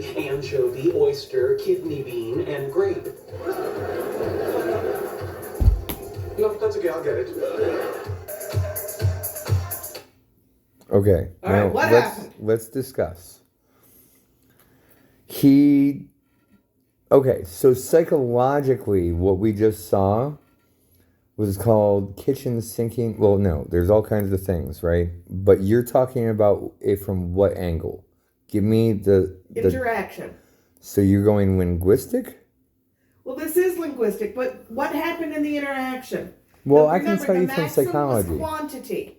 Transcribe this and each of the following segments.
anchovy, oyster, kidney bean, and grape. No, that's okay, I'll get it. Okay, all right, what happened? Let's discuss. Okay, so psychologically, what we just saw was called kitchen sinking. Well, no, there's all kinds of things, right? But you're talking about it from what angle? Give me the interaction. So you're going linguistic? Well, this is linguistic, but what happened in the interaction? Well, I can tell you from maxim psychology. Was quantity.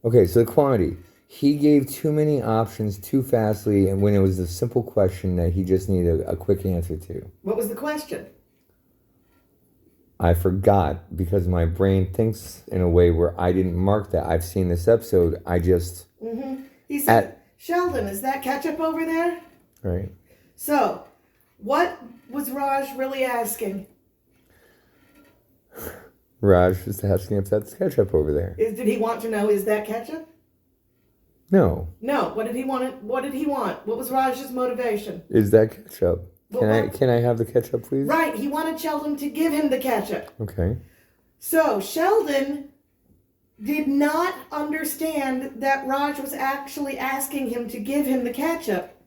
Okay, so the quantity. He gave too many options too fastly, and when it was a simple question that he just needed a quick answer to. What was the question? I forgot because my brain thinks in a way where I didn't mark that. I've seen this episode. I just... Mm-hmm. He said, Sheldon, is that ketchup over there? Right. So, what was Raj really asking? Raj was asking if that's ketchup over there. Did he want to know, is that ketchup? No. No. What did he want? What did he want? What was Raj's motivation? Is that ketchup? Can I have the ketchup, please? Right. He wanted Sheldon to give him the ketchup. Okay. So Sheldon did not understand that Raj was actually asking him to give him the ketchup.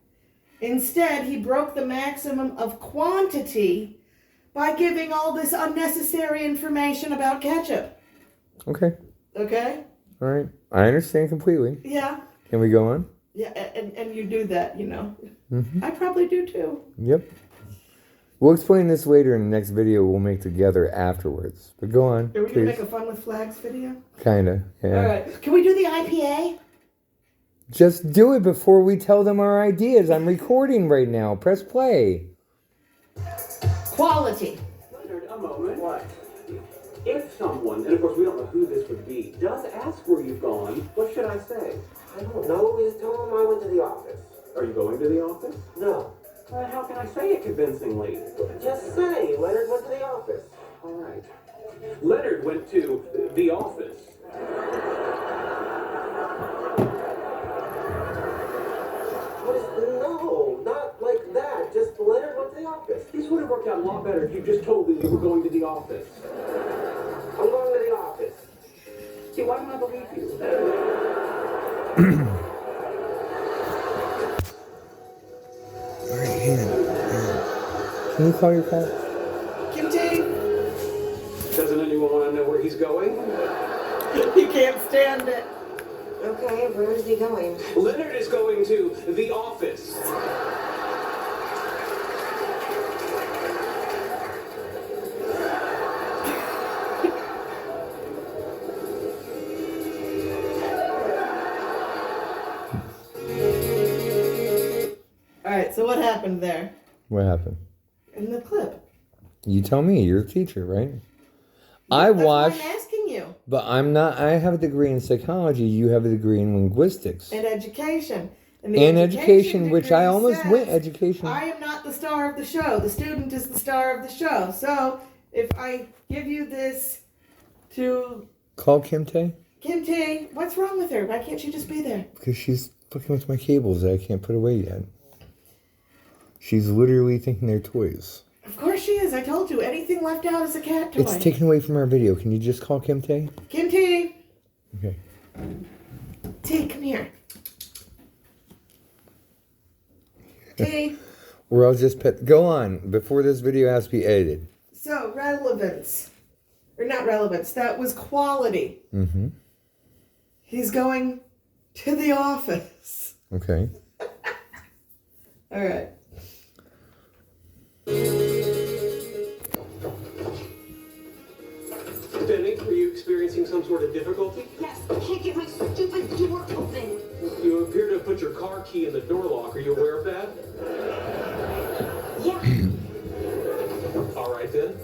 Instead, he broke the maximum of quantity by giving all this unnecessary information about ketchup. Okay. Okay? All right. I understand completely. Yeah. Can we go on? Yeah, and you do that, you know. Mm-hmm. I probably do too. Yep. We'll explain this later in the next video we'll make together afterwards. But go on, Are we please. going to make a Fun with Flags video? Kinda, yeah. All right. Can we do the IPA? Just do it before we tell them our ideas. I'm recording right now. Press play. Quality. Leonard, a moment. What? If someone, and of course we don't know who this would be, does ask where you've gone, what should I say? I don't know. We just told him I went to the office. Are you going to the office? No. How can I say it convincingly? Just say Leonard went to the office. All right. Leonard went to the office. No, not like that. Just Leonard went to the office. This would have worked out a lot better if you just told me you were going to the office. I'm going to the office. See, why don't I believe you? All right, hang on. Can you call your call? Continue. Doesn't anyone want to know where he's going? He can't stand it. Okay, where is he going? Leonard is going to the office. All right, so what happened there? What happened? In the clip. You tell me. You're a teacher, right? That's why I'm asking you. But I'm not. I have a degree in psychology. You have a degree in linguistics. And education. And education, which I almost went education. I am not the star of the show. The student is the star of the show. So if I give you this to Call Kim Tae? Kim Tae, what's wrong with her? Why can't she just be there? Because she's fucking with my cables that I can't put away yet. She's literally thinking they're toys. Of course she is. I told you. Anything left out is a cat toy. It's taken away from our video. Can you just call Kim Tae? Kim Tae. Okay. Tae, come here. Tae. Or I'll just go on before this video has to be edited. So, relevance. Or not relevance. That was quality. Mm-hmm. He's going to the office. Okay. All right. Benny, are you experiencing some sort of difficulty? Yes, I can't get my stupid door open. You appear to have put your car key in the door lock. Are you aware of that? Yeah. All right, then.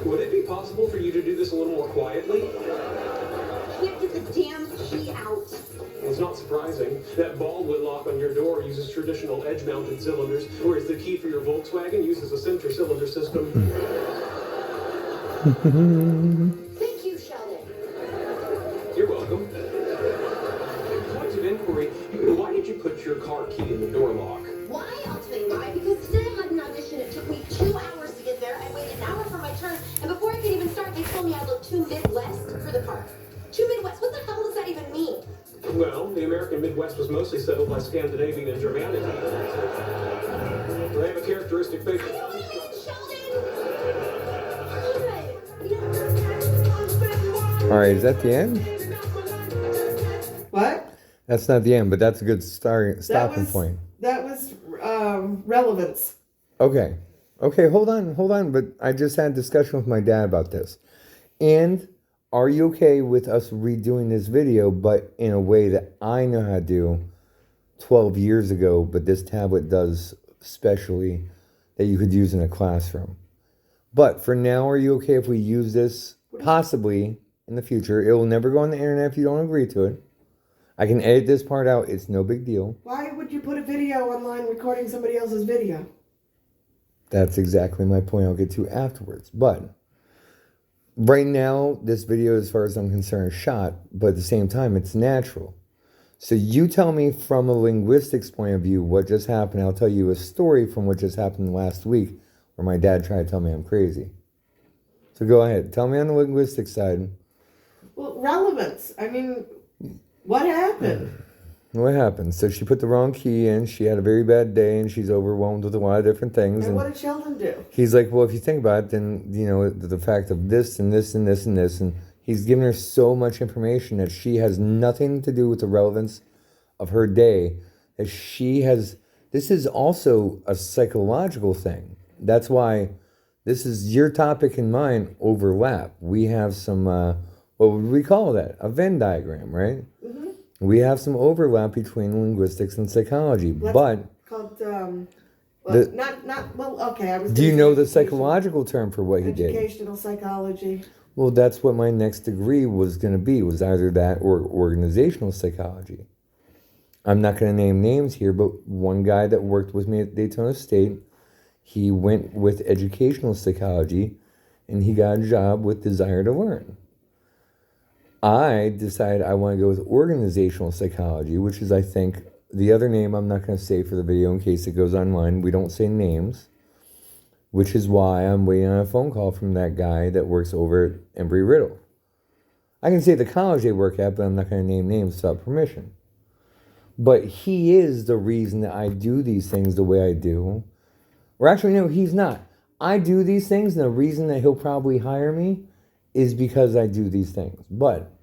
Would it be possible for you to do this a little more quietly? I can't get the damn key out. It's not surprising. That ball lock on your door uses traditional edge-mounted cylinders, whereas the key for your Volkswagen uses a center cylinder system. Thank you, Sheldon. You're welcome. of inquiry. Why did you put your car key in the door lock? Why? I'll tell you why. Because today I had an audition. It took me 2 hours to get there. I waited an hour for my turn, and before I could even start, they told me I looked too Midwest for the part. Too Midwest? What the hell does that even mean? Well, the American Midwest was mostly settled by Scandinavian and Germanic. They have a characteristic facial. Sheldon! All right, is that the end? What? That's not the end, but that's a good stopping point. That was relevance. Okay. Okay, hold on. But I just had a discussion with my dad about this. And are you okay with us redoing this video, but in a way that I know how to do 12 years ago, but this tablet does specially that you could use in a classroom? But for now, are you okay if we use this possibly in the future? It will never go on the internet if you don't agree to it. I can edit this part out. It's no big deal. Why would you put a video online recording somebody else's video? That's exactly my point I'll get to afterwards. But right now, this video, as far as I'm concerned, is shot. But at the same time, it's natural. So you tell me from a linguistics point of view what just happened. I'll tell you a story from what just happened last week where my dad tried to tell me I'm crazy. So go ahead. Tell me on the linguistics side. Well, relevance. I mean, what happened? What happened? So she put the wrong key in. She had a very bad day, and she's overwhelmed with a lot of different things. And what did Sheldon do? He's like, well, if you think about it, then, you know, the fact of this and this and this and this, and he's given her so much information that she has nothing to do with the relevance of her day, that she has, this is also a psychological thing. That's why this is your topic and mine overlap. We have some, what would we call that? A Venn diagram, right? Mm-hmm. We have some overlap between linguistics and psychology, but Called, well, okay. Do you know the psychological term for what he did? Educational psychology. Well, that's what my next degree was going to be, was either that or organizational psychology. I'm not going to name names here, but one guy that worked with me at Daytona State, he went with educational psychology, and he got a job with desire to learn. I decided I want to go with organizational psychology, which is, I think, the other name I'm not going to say for the video in case it goes online. We don't say names, which is why I'm waiting on a phone call from that guy that works over at Embry-Riddle. I can say the college they work at, but I'm not going to name names without permission. But he is the reason that I do these things the way I do. Or actually, no, he's not. I do these things, and the reason that he'll probably hire me is because I do these things. But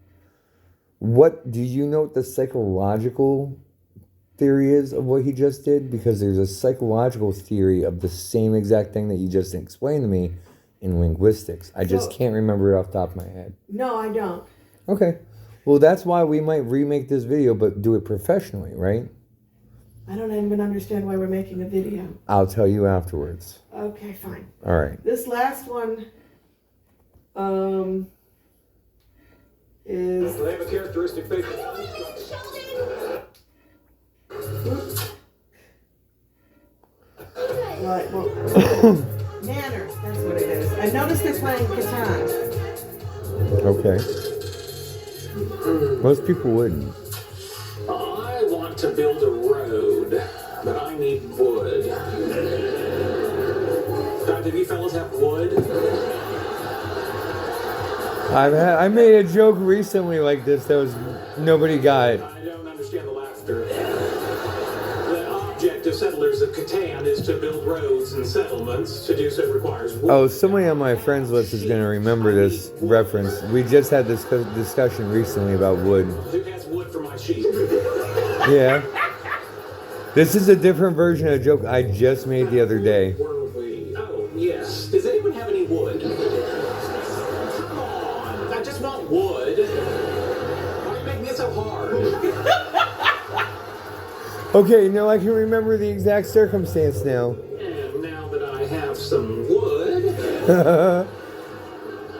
what do you know what the psychological theory is of what he just did? Because there's a psychological theory of the same exact thing that you just explained to me in linguistics. I just can't remember it off the top of my head. No, I don't. Okay. Well, that's why we might remake this video, but do it professionally, right? I don't even understand why we're making a video. I'll tell you afterwards. Okay, fine. All right. This last one is... They have a characteristic facial. Right, well, manners, that's what it is. I noticed they're playing Catan. Okay. Most people wouldn't. I want to build a road, but I need wood. Did you fellas have wood? I made a joke recently like this that was nobody got it. I don't understand the laughter. The object of settlers of Catan is to build roads and settlements. To do so requires wood. Oh, somebody on my friends list is going to remember this reference. We just had this discussion recently about wood. Who has wood for my sheep? Yeah. This is a different version of a joke I just made the other day. Were we? Oh, yes. Does anyone have any wood? Come on. I just want wood. Why are you making it so hard? Okay, no, I can remember the exact circumstance now. And now that I have some wood,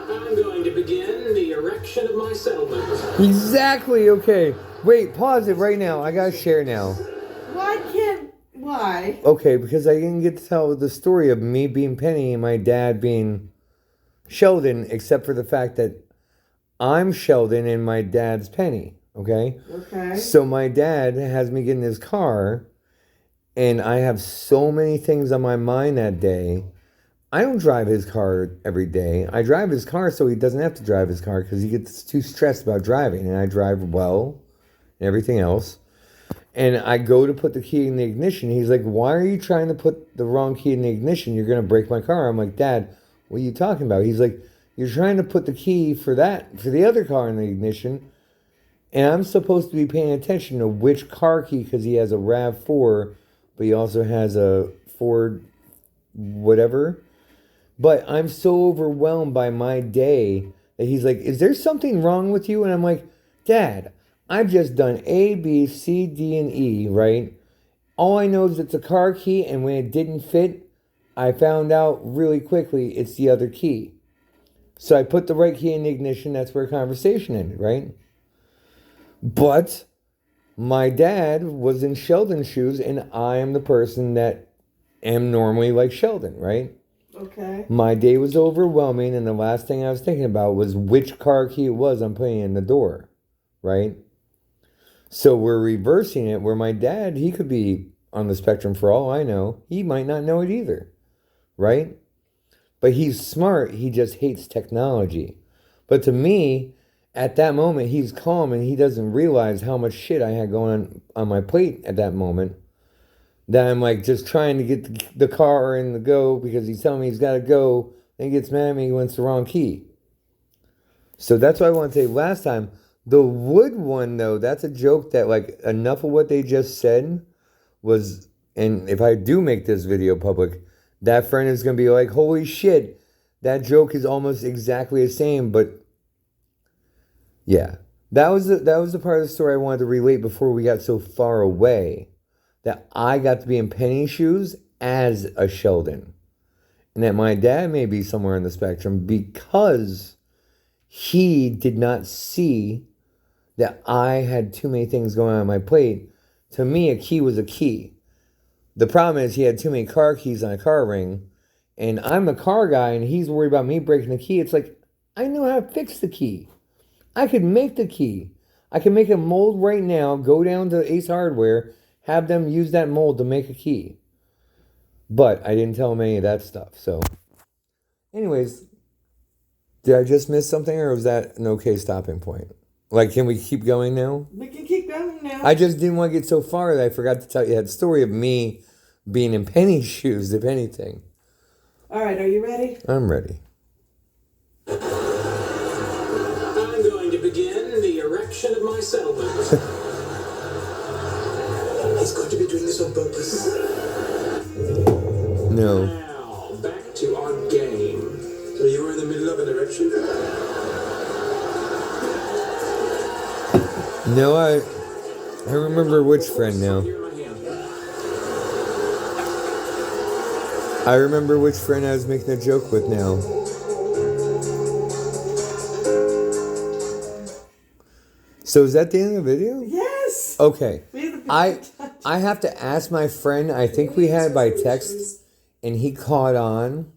I'm going to begin the erection of my settlement. Exactly, okay. Wait, pause it right now. I gotta share now. Why? Okay, because I didn't get to tell the story of me being Penny and my dad being Sheldon, except for the fact that I'm Sheldon and my dad's Penny. Okay? Okay. So my dad has me get in his car, and I have so many things on my mind that day. I don't drive his car every day. I drive his car so he doesn't have to drive his car because he gets too stressed about driving, and I drive well and everything else. And I go to put the key in the ignition. He's like, why are you trying to put the wrong key in the ignition? You're going to break my car. I'm like, Dad, what are you talking about? He's like, you're trying to put the key for the other car in the ignition. And I'm supposed to be paying attention to which car key because he has a RAV4, but he also has a Ford whatever. But I'm so overwhelmed by my day that he's like, is there something wrong with you? And I'm like, Dad, I've just done A, B, C, D, and E, right? All I know is it's a car key, and when it didn't fit, I found out really quickly it's the other key. So I put the right key in the ignition. That's where conversation ended, right? But my dad was in Sheldon's shoes, and I am the person that am normally like Sheldon, right? Okay. My day was overwhelming, and the last thing I was thinking about was which car key it was I'm putting in the door, right? So we're reversing it where my dad, he could be on the spectrum for all I know. He might not know it either, right? But he's smart. He just hates technology. But to me, at that moment, he's calm and he doesn't realize how much shit I had going on my plate at that moment. That I'm like just trying to get the car in the go because he's telling me he's got to go. And he gets mad at me when it's the wrong key. So that's what I want to say last time. The wood one, though, that's a joke that, like, enough of what they just said was, and if I do make this video public, that friend is going to be like, holy shit, that joke is almost exactly the same, but, yeah. That was the part of the story I wanted to relate before we got so far away, that I got to be in Penny's shoes as a Sheldon, and that my dad may be somewhere on the spectrum because he did not see that I had too many things going on my plate. To me, a key was a key. The problem is he had too many car keys on a car ring, and I'm a car guy, and he's worried about me breaking the key. It's like, I know how to fix the key. I could make the key. I can make a mold right now, go down to Ace Hardware, have them use that mold to make a key. But I didn't tell him any of that stuff. So, anyways, did I just miss something, or was that an okay stopping point? Like, can we keep going now? We can keep going now. I just didn't want to get so far that I forgot to tell you that story of me being in Penny's shoes, if anything. All right, are you ready? I'm ready. I'm going to begin the erection of my settlement. He's going to be doing this on purpose. No. Now, back to our game. So you were in the middle of an erection? No, I remember which friend now. Here in my hand. I remember which friend I was making a joke with now. So is that the end of the video? Yes. Okay. We have the I have to ask my friend, I think we had by text, and he caught on.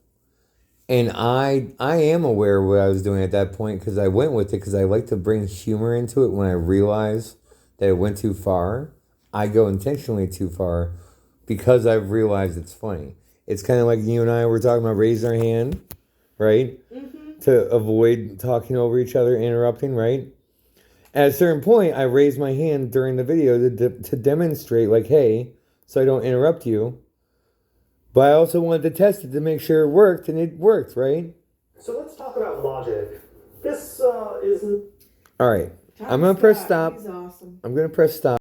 And I am aware of what I was doing at that point because I went with it because I like to bring humor into it when I realize that it went too far. I go intentionally too far because I've realized it's funny. It's kind of like you and I were talking about raising our hand, right? Mm-hmm. To avoid talking over each other, interrupting, right? At a certain point, I raised my hand during the video to demonstrate, like, hey, so I don't interrupt you. But I also wanted to test it to make sure it worked, and it worked, right? So let's talk about logic. This isn't... All right. I'm going to press stop. He's awesome. I'm going to press stop.